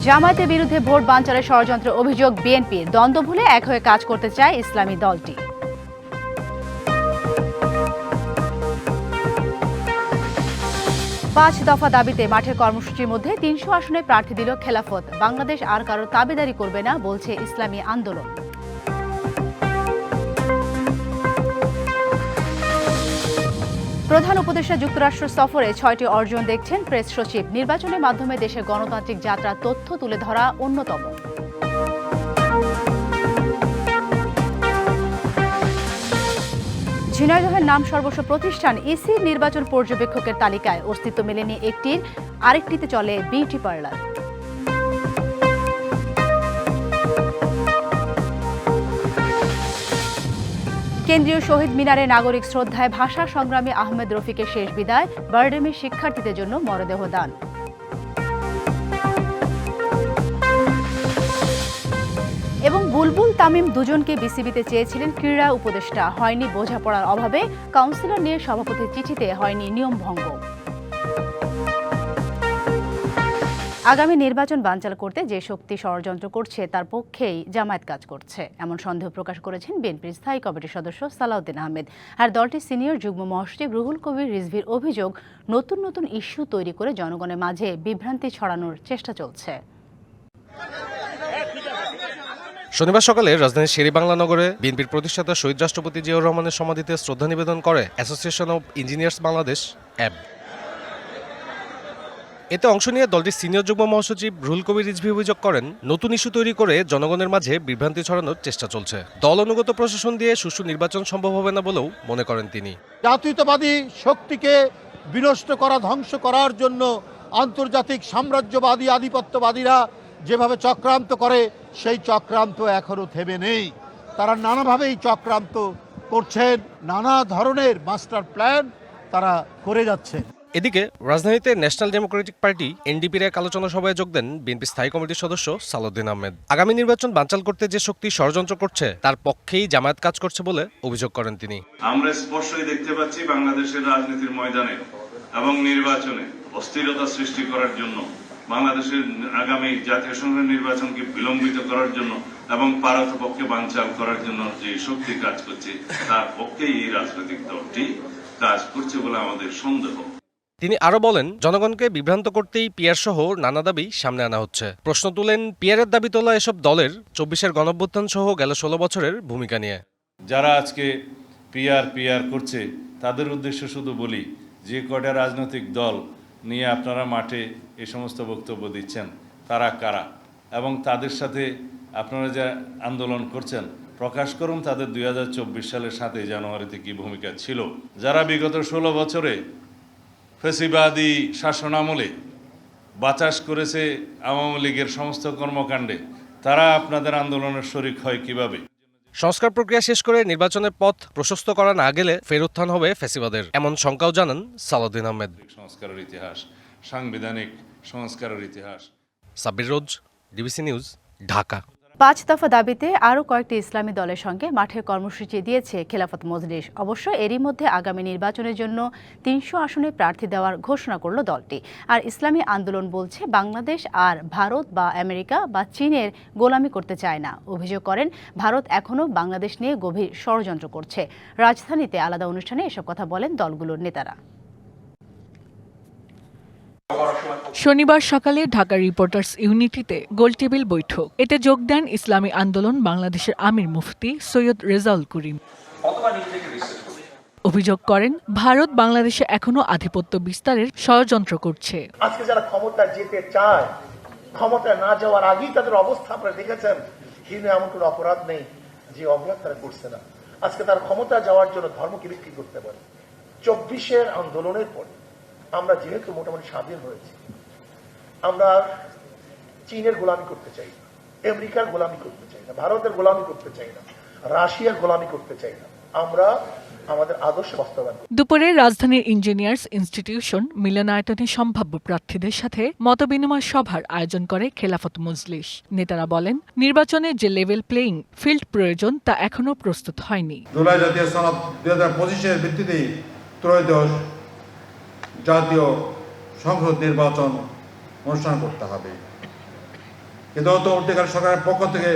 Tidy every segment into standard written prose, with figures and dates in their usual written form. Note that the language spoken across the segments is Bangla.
জামায়াতের বিরুদ্ধে ভোট বানচালের ষড়যন্ত্র অভিযোগ বিএনপির। দ্বন্দ্ব ভুলে এক হয়ে কাজ করতে চায় ইসলামী দলটি। ৫ দফা দাবিতে মাঠের কর্মসূচির মধ্যে ৩০০ আসনে প্রার্থী দিল খেলাফত। বাংলাদেশ আর কারো দাবিদারি করবে না বলছে ইসলামী আন্দোলন। প্রধান উপদেষ্টা যুক্তরাষ্ট্র সফরে ৬টি অর্জন দেখছেন প্রেস সচিব। নির্বাচনের মাধ্যমে দেশের গণতান্ত্রিক যাত্রার তথ্য তুলে ধরা অন্যতম। ঝিনাইদহের নাম সর্বস্ব প্রতিষ্ঠান ইসি নির্বাচন পর্যবেক্ষকের তালিকায় অস্তিত্ব মেলেনি একটির, আরেকটিতে চলে বিউটি পার্লার। কেন্দ্রীয় শহীদ মিনারে নাগরিক শ্রদ্ধায় ভাষা সংগ্রামী আহমেদ রফিকের শেষ বিদায়। বারডেমের শিক্ষার্থীদের জন্য মরদেহ দান। এবং বুলবুল তামিম দুজনকে বিসিবিতে চেয়েছিলেন ক্রীড়া উপদেষ্টা, হয়নি বোঝাপড়ার অভাবে। কাউন্সিলর নিয়ে সভাপতির চিঠিতে হয়নি নিয়ম ভঙ্গ। আগামী নির্বাচন বানচাল করতে যে শক্তি ষড়যন্ত্র করছে তার পক্ষেই জামায়াত কাজ করছে, এমন সন্দেহ প্রকাশ করেছেন বিএনপির স্থায়ী কমিটির সদস্য সালাউদ্দিন আহমেদ। আর দলটির সিনিয়র যুগ্ম মহাসচিব রুহুল কবির রিজভীর অভিযোগ, নতুন নতুন ইস্যু তৈরি করে জনগণের মাঝে বিভ্রান্তি ছড়ানোর চেষ্টা চলছে। শনিবার সকালে রাজধানীর শেরেবাংলা নগরে বিএনপির প্রতিষ্ঠাতা শহীদ রাষ্ট্রপতি জিয়াউর রহমানের সমাধিতে শ্রদ্ধা নিবেদন করে অ্যাসোসিয়েশন অব ইঞ্জিনিয়ার্স বাংলাদেশ অ্যাব। এতে অংশ নিয়ে দলটির সিনিয়র যুগ্ম মহাসচিব রুহুল কবির রিজভী অভিযোগ করেন, নতুন ইস্যু তৈরি করে জনগণের মাঝে বিভ্রান্তি ছড়ানোর চেষ্টা চলছে। দল অনুগত প্রশাসন দিয়ে সুষ্ঠু নির্বাচন সম্ভব হবে না বলেও মনে করেন তিনি। জাতীয়তাবাদী শক্তিকে বিনষ্ট করা, ধ্বংস করার জন্য আন্তর্জাতিক সাম্রাজ্যবাদী আধিপত্যবাদীরা যেভাবে চক্রান্ত করে, সেই চক্রান্ত এখনো থেমে নেই। তারা নানাভাবেই চক্রান্ত করছেন, নানা ধরনের মাস্টার প্ল্যান তারা করে যাচ্ছে। এদিকে রাজধানীতে ন্যাশনাল ডেমোক্রেটিক পার্টি এনডিপির এক আলোচনা সভায় যোগ দেন বিএনপি স্থায়ী কমিটির সদস্য সালাউদ্দিন আহমেদ। আগামী নির্বাচন বানচাল করতে যে শক্তি ষড়যন্ত্র করছে তার পক্ষেই জামায়াত কাজ করছে বলে অভিযোগ করেন তিনি। আমরা স্পষ্টই দেখতে পাচ্ছি বাংলাদেশের রাজনীতির ময়দানে এবং নির্বাচনে অস্থিরতা সৃষ্টি করার জন্য, বাংলাদেশের আগামী জাতীয় সংসদ নির্বাচনকে বিলম্বিত করার জন্য এবং পারতপক্ষে বানচাল করার জন্য যে শক্তি কাজ করছে তার পক্ষেই এই রাজনৈতিক দলটি কাজ করছে বলে আমাদের সন্দেহ। তিনি আরো বলেন, জনগণকে বিভ্রান্ত করতেই পিয়ার সহ নানা দাবি সামনে আনা হচ্ছে। প্রশ্ন তুলেন পিয়ারের দাবি তোলা এসব দলের ২৪-এর গণঅভ্যুত্থান সহ গেল ১৬ বছরের ভূমিকা নিয়ে। যারা আজকে পিয়ার করছে তাদের উদ্দেশ্য শুধু বলি, যে কয়টা রাজনৈতিক দল নিয়ে আপনারা মাঠে এই সমস্ত বক্তব্য দিচ্ছেন তারা কারা, এবং তাদের সাথে আপনারা যে আন্দোলন করছেন প্রকাশ করুন তাদের ২০২৪ সালের ৭ই জানুয়ারিতে কি ভূমিকা ছিল। যারা বিগত ১৬ বছরে ফ্যাসিবাদী শাসনামলে বাতাস করেছে আওয়ামী লীগের সমস্ত কর্মকাণ্ডে, তারা আপনাদের আন্দোলনের শরিক হয় কিভাবে? সংস্কার প্রক্রিয়া শেষ করে নির্বাচনের পথ প্রশস্ত করা না গেলে ফের উত্থান হবে ফ্যাসিবাদের, এমন শঙ্কাও জানান সালাউদ্দিন আহমেদ। সংস্কারের ইতিহাস, সাংবিধানিক সংস্কারের ইতিহাস। সাব্বির রোজ, ডিবিসি নিউজ, ঢাকা। ৫ দফা দাবিতে আরও কয়েকটি ইসলামী দলের সঙ্গে মাঠের কর্মসূচি দিয়েছে খেলাফত মজলিস। অবশ্য এরই মধ্যে আগামী নির্বাচনের জন্য ৩০০ আসনে প্রার্থী দেওয়ার ঘোষণা করল দলটি। আর ইসলামী আন্দোলন বলছে, বাংলাদেশ আর ভারত বা আমেরিকা বা চীনের গোলামি করতে চায় না। অভিযোগ করেন, ভারত এখনও বাংলাদেশ নিয়ে গভীর ষড়যন্ত্র করছে। রাজধানীতে আলাদা অনুষ্ঠানে এসব কথা বলেন দলগুলোর নেতারা। শনিবার সকালে ঢাকা রিপোর্টার্স ইউনিটিতে গোলটেবিল বৈঠক। এতে যোগ দেন ইসলামী আন্দোলন বাংলাদেশের আমির মুফতি সৈয়দ রেজাউল করিম। অভিযোগ করেন, ভারত বাংলাদেশে এখনো আধিপত্য বিস্তারের ষড়যন্ত্র করছে। আজকে যারা ক্ষমতা যেতে চায়, ক্ষমতা না যাওয়ার আগেই তাদের অবস্থা আপনারা দেখেছেন। কিন্তু এমন কোনো অপরাধ নেই যে অপরাধ তারা করছে না। আজকে তার ক্ষমতা যাওয়ার জন্য ধর্মকে বিক্রি করতে পারে। ২৪-এর আন্দোলনের পরে আমরা যেহেতু মোটামুটি স্বাধীন হয়েছি, আমরা চীনের গোলামি করতে চাই না, আমেরিকার গোলামি করতে চাই না, ভারতের গোলামি করতে চাই না, রাশিয়ার গোলামি করতে চাই না। আমরা আমাদের আদর্শ বাস্তবায়ন। দুপুরে রাজধানীর ইঞ্জিনিয়ার্স ইনস্টিটিউশন মিলনায়তনে সম্ভাব্য প্রার্থীদের সাথে মতবিনিময় সভার আয়োজন করে খেলাফত মজলিস। নেতারা বলেন, নির্বাচনে যে লেভেল প্লেইং ফিল্ড প্রয়োজন তা এখনো প্রস্তুত হয়নি। জুলাই জাতীয় সনদ ২০২৫-এর ভিত্তিতে ত্রয়োদশ জাতীয় সংসদ নির্বাচন অনুষ্ঠান করতে হবে। কিন্তু অন্তর্বর্তীকালীন সরকারের পক্ষ থেকে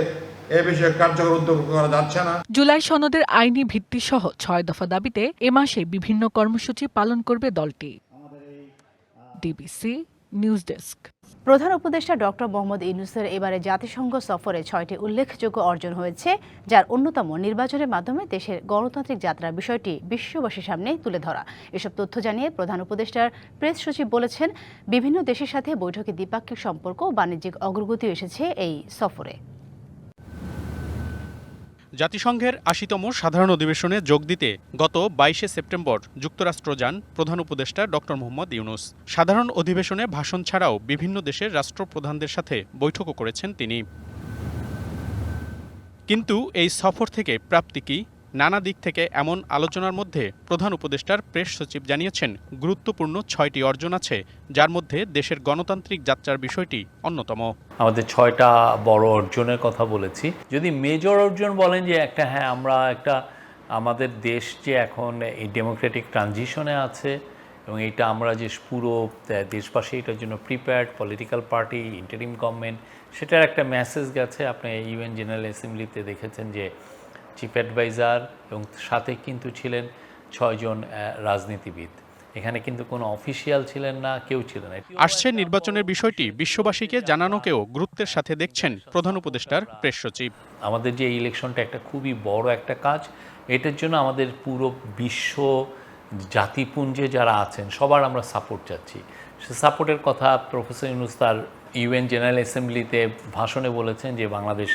এ বিষয়ে কার্যকর উদ্যোগ করা যাচ্ছে না। জুলাই সনদের আইনি ভিত্তি সহ 6 দফা দাবিতে এ মাসে বিভিন্ন কর্মসূচি পালন করবে দলটি। DBC news desk. প্রধান উপদেষ্টা ডক্টর মোহাম্মদ ইউনূসের এবারে জাতিসংঘ সফরে 6টি উল্লেখযোগ্য অর্জন হয়েছে, যার অন্যতম নির্বাচনের মাধ্যমে দেশের গণতান্ত্রিক যাত্রার বিষয়টি বিশ্ববাসীর সামনে তুলে ধরা। এসব তথ্য জানিয়ে প্রধান উপদেষ্টার প্রেস সচিব বলেছেন, বিভিন্ন দেশের সাথে বৈঠকে দ্বিপাক্ষিক সম্পর্ক ও বাণিজ্যিক অগ্রগতি এসেছে এই সফরে। জাতিসংঘের ৮০তম সাধারণ অধিবেশনে যোগ দিতে গত ২২শে সেপ্টেম্বর যুক্তরাষ্ট্র যান প্রধান উপদেষ্টা ডক্টর মোহাম্মদ ইউনূস। সাধারণ অধিবেশনে ভাষণ ছাড়াও বিভিন্ন দেশের রাষ্ট্রপ্রধানদের সাথে বৈঠকও করেছেন তিনি। কিন্তু এই সফর থেকে প্রাপ্তি কি? নানা দিক থেকে এমন আলোচনার মধ্যে প্রধান উপদেষ্টার প্রেস সচিব জানিয়েছেন, গুরুত্বপূর্ণ 6টি অর্জন আছে, যার মধ্যে দেশের গণতান্ত্রিক যাত্রার বিষয়টি অন্যতম। আমাদের 6টা বড় অর্জনের কথা বলেছি। যদি মেজর অর্জন বলেন যে আমরা আমাদের দেশ যে এখন এই ডেমোক্রেটিক ট্রানজিশনে আছে এবং এটা আমরা যে পুরো দেশবাসী এটার জন্য prepared, political party, interim government, সেটার একটা মেসেজ গেছে। আপনি ইউএন জেনারেল অ্যাসেম্বলিতে দেখেছেন যে চিফ অ্যাডভাইজার এবং সাথে কিন্তু ছিলেন 6 জন রাজনীতিবিদ। এখানে কিন্তু কোনো অফিসিয়াল ছিলেন না, কেউ ছিলেন না। আসছে নির্বাচনের বিষয়টি বিশ্ববাসীকে জানানোকেও গুরুত্বের সাথে দেখছেন প্রধান উপদেষ্টার প্রেস সচিব। আমাদের যে ইলেকশনটা একটা খুবই বড় একটা কাজ, এটার জন্য আমাদের পুরো বিশ্ব জাতিপুঞ্জে যারা আছেন সবার আমরা সাপোর্ট চাচ্ছি। সে সাপোর্টের কথা প্রফেসর ইউনূস তার ইউএন জেনারেল অ্যাসেম্বলিতে ভাষণে বলেছেন যে বাংলাদেশ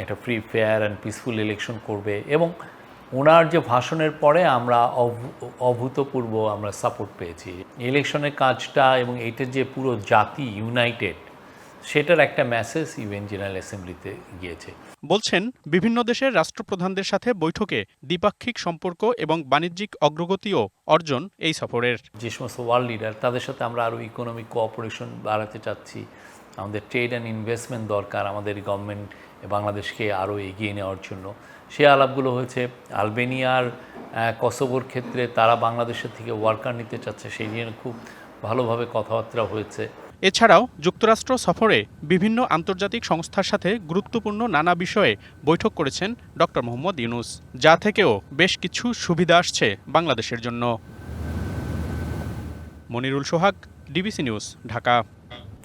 একটা free, fair and peaceful election করবে, এবং ওনার যে ভাষণের পরে আমরা অভূতপূর্ব আমরা সাপোর্ট পেয়েছি। ইলেকশনের কাজটা এবং এটার যে পুরো জাতি ইউনাইটেড, সেটার একটা মেসেজ ইউএন জেনারেল অ্যাসেম্বলিতে গিয়েছে। বলছেন, বিভিন্ন দেশের রাষ্ট্রপ্রধানদের সাথে বৈঠকে দ্বিপাক্ষিক সম্পর্ক এবং বাণিজ্যিক অগ্রগতিও অর্জন এই সফরের। যে সমস্ত ওয়ার্ল্ড লিডার, তাদের সাথে আমরা আরও ইকোনমিক কোঅপারেশন বাড়াতে চাচ্ছি। আমাদের ট্রেড অ্যান্ড ইনভেস্টমেন্ট দরকার আমাদের গভর্নমেন্ট বাংলাদেশকে আরও এগিয়ে নেওয়ার জন্য। সে আলাপগুলো হয়েছে। আলবেনিয়ার কসোভোর ক্ষেত্রে তারা বাংলাদেশের থেকে ওয়ার্কার নিতে চাচ্ছে, সেই নিয়ে খুব ভালোভাবে কথাবার্তা হয়েছে। এছাড়াও যুক্তরাষ্ট্র সফরে বিভিন্ন আন্তর্জাতিক সংস্থার সাথে গুরুত্বপূর্ণ নানা বিষয়ে বৈঠক করেছেন ডক্টর মোহাম্মদ ইউনূস, যা থেকেও বেশ কিছু সুবিধা আসছে বাংলাদেশের জন্য। মনিরুল সোহাগ, ডিবিসি নিউজ, ঢাকা।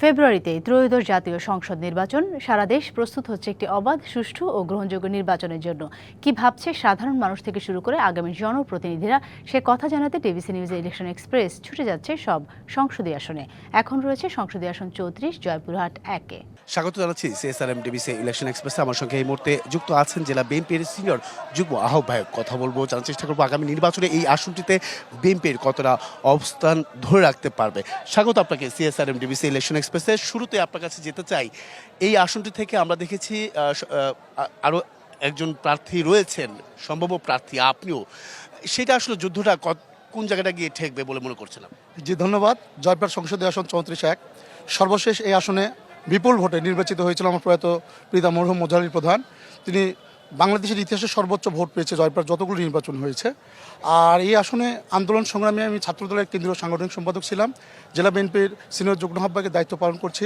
ফেব্রুয়ারিতে ত্রয়োদশ জাতীয় সংসদ নির্বাচন। সারা দেশ প্রস্তুত হচ্ছে একটি অবাধ, সুষ্ঠু ও গ্রহণযোগ্য নির্বাচনের জন্য। কি ভাবছে সাধারণ মানুষ থেকে শুরু করে আগামী জনপ্রতিনিধিরা, সে কথা জানাতে ডিবিসি নিউজের ইলেকশন এক্সপ্রেস ছুটে যাচ্ছে সব সংসদীয় আসনে। এখন রয়েছে সংসদীয় আসন 34, জয়পুরহাট 1-এ। স্বাগত জানাচ্ছি সিএসআরএম ডিবিসি ইলেকশন এক্সপ্রেসে। আমার সঙ্গে এই মুহূর্তে যুক্ত আছেন জেলা বিএনপির সিনিয়র যুগ্ম আহ্বায়ক। কথা বলবো, জানার চেষ্টা করবো আগামী নির্বাচনে এই আসনটিতে বিএনপির কতটা অবস্থান ধরে রাখতে পারবে। স্বাগত আপনাকে সিএসআরএম ডিবিসি ইলেকশন এক্সপ্রেসে। শুরুতে আপনার কাছে যেতে চাই, এই আসনটি থেকে আমরা দেখেছি আরও একজন প্রার্থী রয়েছেন, সম্ভাব্য প্রার্থী আপনিও। সেটা আসলে যুদ্ধটা কোন জায়গাটা গিয়ে ঠেকবে বলে মনে করছেন? জি ধন্যবাদ। জয়পুর সংসদীয় আসন 34-1। সর্বশেষ এই আসনে বিপুল ভোটে নির্বাচিত হয়েছিল আমার প্রয়াত পিতা মরহুম মোজাহির প্রধান। তিনি বাংলাদেশের ইতিহাসে সর্বোচ্চ ভোট পেয়েছে জয়পুর যতগুলো নির্বাচন হয়েছে। আর এই আসনে আন্দোলন সংগ্রামে আমি ছাত্রদলের কেন্দ্রীয় সাংগঠনিক সম্পাদক ছিলাম, জেলা বিএনপির সিনিয়র যুগ্ম আহ্বায়কের দায়িত্ব পালন করছি।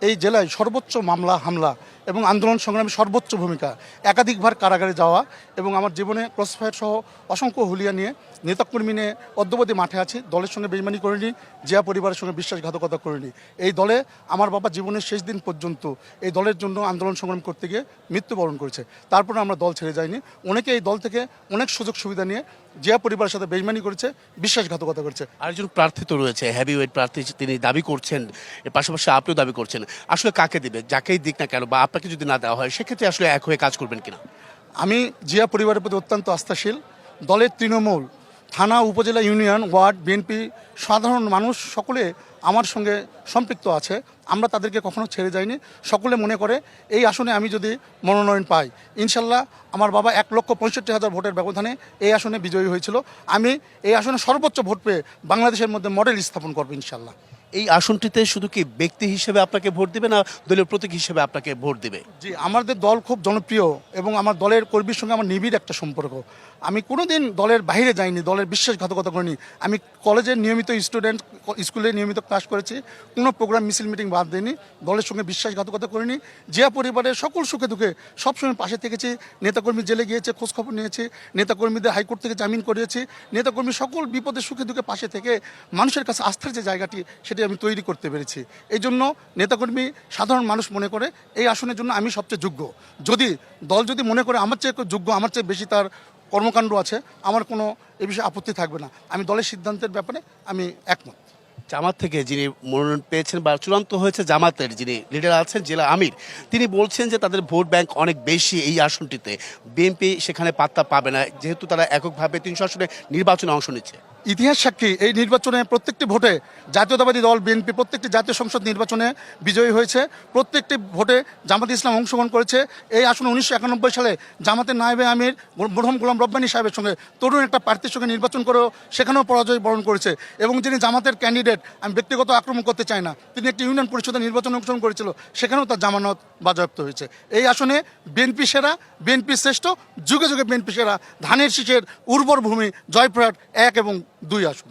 এই জেলায় সর্বোচ্চ মামলা, হামলা এবং আন্দোলন সংগ্রামে সর্বোচ্চ ভূমিকা, একাধিকবার কারাগারে যাওয়া এবং আমার জীবনে ক্রসফায়ার সহ অসংখ্য হুলিয়া নিয়ে, নেতাকর্মী নিয়ে অদ্যবধি মাঠে আছি। দলের সঙ্গে বেইমানি করিনি, জিয়া পরিবারের সঙ্গে বিশ্বাসঘাতকতা করিনি। এই দলে আমার বাবা জীবনের শেষ দিন পর্যন্ত এই দলের জন্য আন্দোলন সংগ্রাম করতে গিয়ে মৃত্যুবরণ করেছে। তারপরে আমরা দল ছেড়ে যাইনি। অনেকে এই দল থেকে অনেক সুযোগ সুবিধা নিয়ে জিয়া পরিবারের সাথে বেইমানি করেছে, বিশ্বাসঘাতকতা করেছে। আরেকজন প্রার্থী তো রয়েছে, হেভিওয়েট প্রার্থী, তিনি দাবি করছেন, এর পাশাপাশি আপনিও দাবি করছেন। আসলে কাকে দিবে? যাকেই দিক না কেন, বা আপনাকে যদি না দেওয়া হয় সেক্ষেত্রে আসলে এক হয়ে কাজ করবেন কিনা? আমি জিয়া পরিবারের প্রতি অত্যন্ত আস্থাশীল। দলের তৃণমূল, থানা, উপজেলা, ইউনিয়ন, ওয়ার্ড, বিএনপি, সাধারণ মানুষ সকলে আমার সঙ্গে সম্পৃক্ত আছে। আমরা তাদেরকে কখনো ছেড়ে যাইনি। সকলে মনে করে এই আসনে আমি যদি মনোনয়ন পাই, ইনশাল্লাহ আমার বাবা 1,65,000 ভোটের ব্যবধানে এই আসনে বিজয়ী হয়েছিল। আমি এই আসনে সর্বোচ্চ ভোট পেয়ে বাংলাদেশের মধ্যে মডেল স্থাপন করবো ইনশাল্লাহ। এই আসনটিতে শুধু কি ব্যক্তি হিসেবে আপনাকে ভোট দিবে না দলীয় প্রতীক হিসেবে আপনাকে ভোট দিবে? জি, আমাদের দল খুব জনপ্রিয় এবং আমার দলের কর্মীর সঙ্গে আমার নিবিড় একটা সম্পর্ক। আমি কোনোদিন দলের বাইরে যাইনি, দলের বিশ্বাসঘাতকতা করিনি। আমি কলেজের নিয়মিত স্টুডেন্ট, স্কুলে নিয়মিত ক্লাস করেছি, কোনো প্রোগ্রাম মিছিল মিটিং বাদ দিইনি, দলের সঙ্গে বিশ্বাসঘাতকতা করিনি। জিয়া পরিবারের সকল সুখে দুঃখে সবসময় পাশে থেকেছি। নেতাকর্মী জেলে গিয়েছে, খোঁজখবর নিয়েছি, নেতাকর্মীদের হাইকোর্ট থেকে জামিন করিয়েছি, নেতাকর্মী সকল বিপদে সুখে দুঃখে পাশে থেকে মানুষের কাছে আস্থার যে জায়গাটি সেটি আমি তৈরি করতে পেরেছি। এই জন্য নেতাকর্মী সাধারণ মানুষ মনে করে এই আসনের জন্য আমি সবচেয়ে যোগ্য। যদি দল যদি মনে করে আমার চেয়ে যোগ্য, আমার চেয়ে বেশি তার কর্মকাণ্ড আছে, আমার কোনো এ বিষয়ে আপত্তি থাকবে না। আমি দলের সিদ্ধান্তের ব্যাপারে আমি একমত। জামাত থেকে যিনি মনোনয়ন পেয়েছেন বা চূড়ান্ত হয়েছে জামাতের যিনি লিডার আছেন জেলা আমির, তিনি বলছেন যে তাদের ভোট ব্যাংক অনেক বেশি এই আসনটিতে, বিএনপি সেখানে পাত্তা পাবে না যেহেতু তারা এককভাবে 300 আসনে নির্বাচনে অংশ নিচ্ছে। ইতিহাস সাক্ষী, এই নির্বাচনে প্রত্যেকটি ভোটে জাতীয়তাবাদী দল বিএনপি প্রত্যেকটি জাতীয় সংসদ নির্বাচনে বিজয়ী হয়েছে, প্রত্যেকটি ভোটে জামাতে ইসলাম অংশগ্রহণ করেছে। এই আসনে 1991 সালে জামাতের নায়েবে আমির মরহুম গোলাম রব্বানী সাহেবের সঙ্গে তরুণ একটা প্রার্থীর সঙ্গে নির্বাচন করেও সেখানেও পরাজয় বরণ করেছে। এবং যিনি জামাতের ক্যান্ডিডেট, আমি ব্যক্তিগত আক্রমণ করতে চাই না, তিনি একটি ইউনিয়ন পরিষদে নির্বাচনে অংশগ্রহণ করেছিল, সেখানেও তার জামানত বাজেয়াপ্ত হয়েছে। এই আসনে বিএনপি সেরা, বিএনপি শ্রেষ্ঠ, যুগে যুগে বিএনপি সেরা, ধানের শীষের উর্বর ভূমি জয়পুরহাট 1 এবং 2 আসন।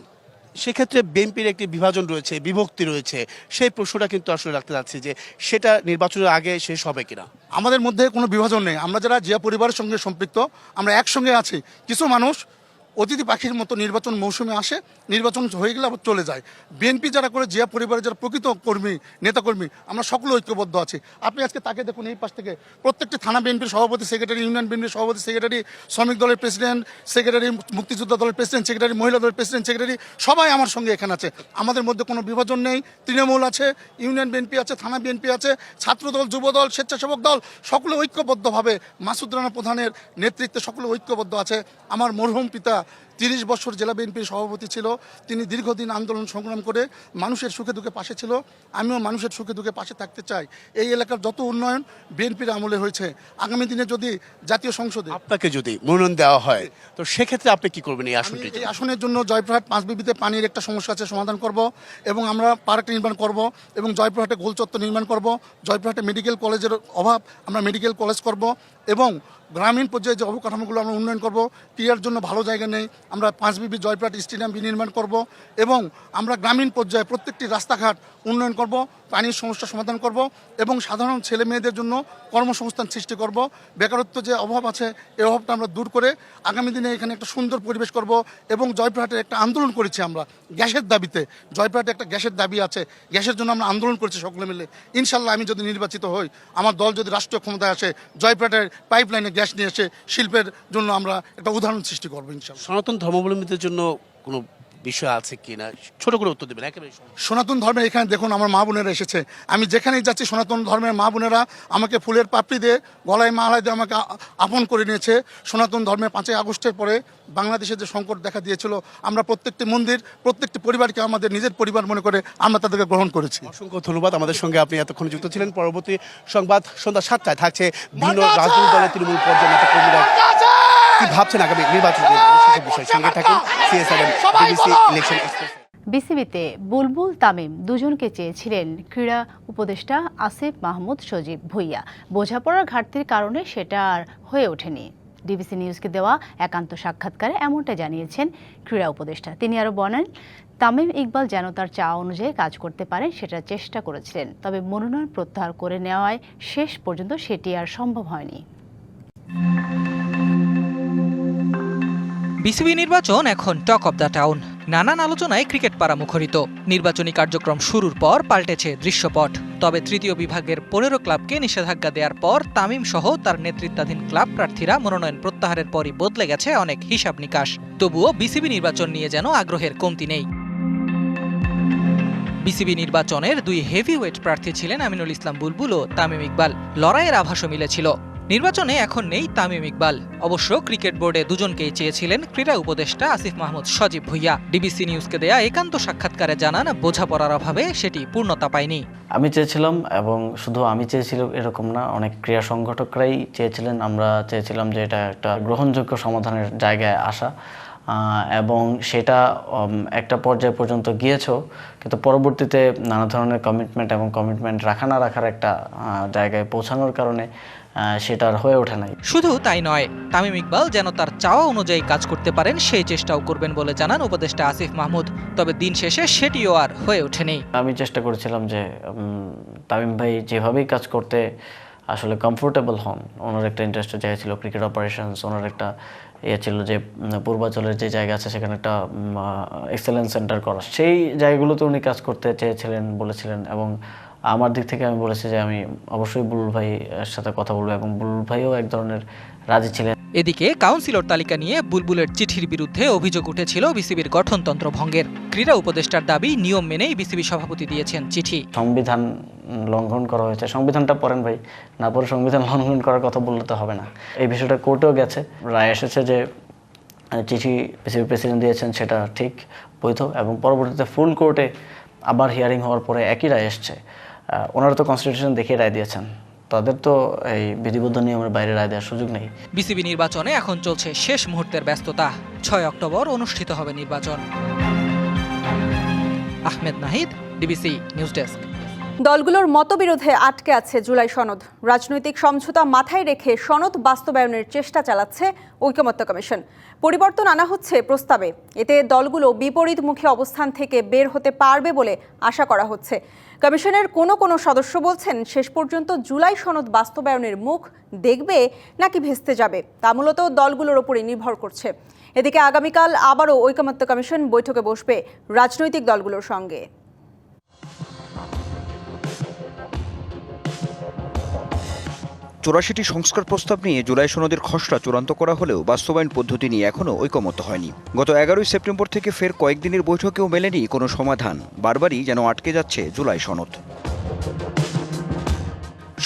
সেক্ষেত্রে বিএনপির একটি বিভাজন রয়েছে, বিভক্তি রয়েছে, সেই প্রশ্নটা কিন্তু আসলে রাখতে যাচ্ছি যে সেটা নির্বাচনের আগে শেষ হবে কিনা। আমাদের মধ্যে কোনো বিভাজন নেই, আমরা যারা জিয়া পরিবারের সঙ্গে সম্পৃক্ত আমরা একসঙ্গে আছি। কিছু মানুষ অতিথি পাখির মতো নির্বাচন মৌসুমে আসে, নির্বাচন হয়ে গেলে আবার চলে যায়। বিএনপি যারা করে, জিয়া পরিবারের যারা প্রকৃত কর্মী, নেতাকর্মী, আমরা সকলে ঐক্যবদ্ধ আছি। আপনি আজকে তাকে দেখুন, এই পাশ থেকে প্রত্যেকটি থানা বিএনপির সভাপতি সেক্রেটারি, ইউনিয়ন বিএনপির সভাপতি সেক্রেটারি, শ্রমিক দলের প্রেসিডেন্ট সেক্রেটারি, মুক্তিযোদ্ধা দলের প্রেসিডেন্ট সেক্রেটারি, মহিলা দলের প্রেসিডেন্ট সেক্রেটারি, সবাই আমার সঙ্গে এখানে আছে। আমাদের মধ্যে কোনো বিভাজন নেই। তৃণমূল আছে, ইউনিয়ন বিএনপি আছে, থানা বিএনপি আছে, ছাত্রদল, যুবদল, স্বেচ্ছাসেবক দল, সকলে ঐক্যবদ্ধভাবে মাসুদ রানা প্রধানের নেতৃত্বে সকলে ঐক্যবদ্ধ আছে। আমার মরহুম পিতা 30 বছর জেলা বিএনপির সভাপতি ছিল, তিনি দীর্ঘদিন আন্দোলন সংগ্রাম করে মানুষের সুখে দুঃখে পাশে ছিল। আমিও মানুষের সুখে দুঃখে পাশে থাকতে চাই। এই এলাকার যত উন্নয়ন বিএনপির আমলে হয়েছে, আগামী দিনে যদি জাতীয় সংসদে আপনাকে যদি মনোনয়ন দেওয়া হয় তো সেক্ষেত্রে আপনি কি করবেন এই আসনটি? এই আসনের জন্য জয়পুরহাট 5 বিবিতে পানির একটা সমস্যা আছে, সমাধান করব এবং আমরা পার্ক নির্মাণ করব এবং জয়পুরহাটে গোল চত্বর নির্মাণ করব। জয়পুরহাটে মেডিকেল কলেজের অভাব, আমরা মেডিকেল কলেজ করব এবং গ্রামীণ পর্যায়ে যে অবকাঠামোগুলো আমরা উন্নয়ন করব। ক্রীড়ার জন্য ভালো জায়গা নেই, আমরা 5 বিবি জয়পুরহাট স্টেডিয়াম নির্মাণ করব এবং আমরা গ্রামীণ পর্যায়ে প্রত্যেকটি রাস্তাঘাট উন্নয়ন করব, পানির সমস্যা সমাধান করব এবং সাধারণ ছেলে মেয়েদের জন্য কর্মসংস্থান সৃষ্টি করব। বেকারত্ব যে অভাব আছে এই অভাবটা আমরা দূর করে আগামী দিনে এখানে একটা সুন্দর পরিবেশ করব। এবং জয়পুরহাটের একটা আন্দোলন করেছি আমরা গ্যাসের দাবিতে, জয়পুরহাটে একটা গ্যাসের দাবি আছে, গ্যাসের জন্য আমরা আন্দোলন করেছি সকলে মিলে। ইনশাল্লাহ আমি যদি নির্বাচিত হই, আমার দল যদি রাষ্ট্রীয় ক্ষমতায় আসে, জয়পুরহাটের পাইপলাইনে গ্যাস নিয়ে এসে শিল্পের জন্য আমরা একটা উদাহরণ সৃষ্টি করবো ইনশাল্লাহ। সনাতন ধর্মাবলম্বীদের জন্য কোনো বিষয় আছে কিনা ছোট করে উত্তর দেবেন একেবারে। সনাতন ধর্মের এখানে দেখুন আমার মা বোনেরা এসেছে, আমি যেখানেই যাচ্ছি সনাতন ধর্মের মা বোনেরা আমাকে ফুলের পাপড়ি দিয়ে, গলায় মালা দিয়ে আমাকে আপন করে নিয়েছে। সনাতন ধর্মের 5ই আগস্টের পরে বাংলাদেশে যে সংকট দেখা দিয়েছিল, আমরা প্রত্যেকটি মন্দির, প্রত্যেকটি পরিবারকে আমাদের নিজের পরিবার মনে করে আমরা তাদেরকে গ্রহণ করেছি। অসংখ্য ধন্যবাদ, আমাদের সঙ্গে আপনি এতক্ষণ যুক্ত ছিলেন। পরবর্তী সংবাদ সন্ধ্যা 7টায় থাকছে বিভিন্ন রাজনৈতিক দলের তৃণমূল পর্যায়ে নেতাকর্মীরা কি ভাবছেন আগামী নির্বাচন বিষয়। সঙ্গে থাকুন CSRM BBC ইলেকশন এক্সপ্রেস। বিসিবিতে বুলবুল তামিম দুজনকে চেয়েছিলেন ক্রীড়া উপদেষ্টা আসিফ মাহমুদ সজীব ভুইয়া। বোঝাপড়ার ঘাটতির কারণে সেটা আর হয়ে ওঠেনি। ডিবিসি নিউজকে দেওয়া একান্ত সাক্ষাৎকারে এমনটা জানিয়েছেন ক্রীড়া উপদেষ্টা। তিনি আরও বলেন, তামিম ইকবাল যেন তার চাওয়া অনুযায়ী কাজ করতে পারেন সেটা চেষ্টা করেছিলেন, তবে মনোনয়ন প্রত্যাহার করে নেওয়ায় শেষ পর্যন্ত সেটি আর সম্ভব হয়নি। বিসিবি নির্বাচন এখন টক অব দ্য টাউন। নানান আলোচনায় ক্রিকেট পাড়া মুখরিত। নির্বাচনী কার্যক্রম শুরুর পর পাল্টেছে দৃশ্যপট। তবে তৃতীয় বিভাগের 15 ক্লাবকে নিষেধাজ্ঞা দেওয়ার পর তামিম সহ তার নেতৃত্বাধীন ক্লাব প্রার্থীরা মনোনয়ন প্রত্যাহারের পরই বদলে গেছে অনেক হিসাব নিকাশ। তবুও বিসিবি নির্বাচন নিয়ে যেন আগ্রহের কমতি নেই। বিসিবি নির্বাচনের 2 হেভিওয়েট প্রার্থী ছিলেন আমিনুল ইসলাম বুলবুল ও তামিম ইকবাল। লড়াইয়ের আভাসও মিলেছিল। নির্বাচনে এখন নেই তামিম ইকবাল। অবশ্য ক্রিকেট বোর্ডে দুজনকেই চেয়েছিলেন ক্রীড়া উপদেষ্টা আসিফ মাহমুদ সজীব ভুইয়া। ডিবিসি নিউজকে দেয়া একান্ত সাক্ষাৎকারে জানান, বোঝাপড়ার অভাবে সেটি পূর্ণতা পায়নি। আমি চেয়েছিলাম, এবং শুধু আমি চেয়েছিলাম এরকম না, অনেক ক্রীড়া সংগঠকরাই চেয়েছিলেন। আমরা চেয়েছিলাম যে এটা একটা গ্রহণযোগ্য সমাধানের জায়গায় আসা। এবং সেটা একটা পর্যায় পর্যন্ত গিয়েছেও, কিন্তু পরবর্তীতে নানা ধরনের কমিটমেন্ট রাখা না রাখার একটা জায়গায় পৌঁছানোর কারণে সেটা আর হয়ে ওঠে নাই। শুধু তাই নয়, তামিম ইকবাল যেন তার চাওয়া অনুযায়ী কাজ করতে পারেন সেই চেষ্টাও করবেন বলে জানান উপদেষ্টা আসিফ মাহমুদ। তবে দিন শেষে সেটিও আর হয়ে ওঠেনি। আমি চেষ্টা করেছিলাম যে তামিম ভাই যেভাবেই কাজ করতে আসলে কমফোর্টেবল হন, ওনার একটা ইন্টারেস্ট জায়গা ছিল ক্রিকেট অপারেশনস, ওনার একটা ছিল যে পূর্বাঞ্চলের যে জায়গা আছে সেখানে একটা এক্সেলেন্স সেন্টার করা, সেই জায়গাগুলোতে উনি কাজ করতে চেয়েছিলেন, বলেছিলেন। এবং আমার দিক থেকে আমি বলেছি যে আমি অবশ্যই বুলবুল ভাইয়ের সাথে কথা বলবো, এবং বুলবুল ভাইও এক ধরনের রাজি ছিলেন। এদিকে কাউন্সিলর তালিকা নিয়ে বুলবুলের চিঠির বিরুদ্ধে অভিযোগ উঠেছিল বিসিবির গঠনতন্ত্র ভঙ্গের। ক্রীড়া উপদেষ্টার দাবি, নিয়ম মেনেই বিসিবি সভাপতি দিয়েছেন চিঠি। সংবিধান লঙ্ঘন করা হয়েছে, সংবিধানটা পড়েন ভাই, না পরে সংবিধান লঙ্ঘন করার কথা বললে তো হবে না। এই বিষয়টা কোর্টেও গেছে, রায় এসেছে যে চিঠি বিসিবি প্রেসিডেন্ট দিয়েছেন সেটা ঠিক, বৈধ, এবং পরবর্তীতে ফুল কোর্টে আবার হিয়ারিং হওয়ার পরে একই রায় এসছে। ওনারা তো কনস্টিটিউশন দেখে রায় দিয়েছেন, তাদের তো এই বিধিবদ্ধ নিয়মের বাইরে রায় দেওয়ার সুযোগ নেই। বিসিবি নির্বাচনে এখন চলছে শেষ মুহূর্তের ব্যস্ততা। 6 অক্টোবর অনুষ্ঠিত হবে নির্বাচন। Ahmed Nahid, DBC news desk. দলগুলোর মতবিরোধে আটকে আছে জুলাই সনদ। রাজনৈতিক সমঝোতা মাথায় রেখে সনদ বাস্তবায়নের চেষ্টা চালাচ্ছে ঐকমত্য কমিশন। পরিবর্তন আনা হচ্ছে প্রস্তাবে, এতে দলগুলো বিপরীতমুখী অবস্থান থেকে বের হতে পারবে বলে আশা করা হচ্ছে। কমিশনের কোনো সদস্য বলছেন, শেষ পর্যন্ত জুলাই সনদ বাস্তবায়নের মুখ দেখবে নাকি ভেস্তে যাবে তা মূলত দলগুলোর উপরই নির্ভর করছে। এদিকে আগামীকাল আবারও ঐকমত্য কমিশন বৈঠকে বসবে রাজনৈতিক দলগুলোর সঙ্গে। 84টি সংস্কার প্রস্তাব নিয়ে জুলাই সনদের খসড়া চূড়ান্ত করা হলেও বাস্তবায়ন পদ্ধতি নিয়ে এখনও ঐকমত্য হয়নি। গত 11 সেপ্টেম্বর থেকে ফের কয়েকদিনের বৈঠকেও মেলেনি কোনো সমাধান। বারবারই যেন আটকে যাচ্ছে জুলাই সনদ।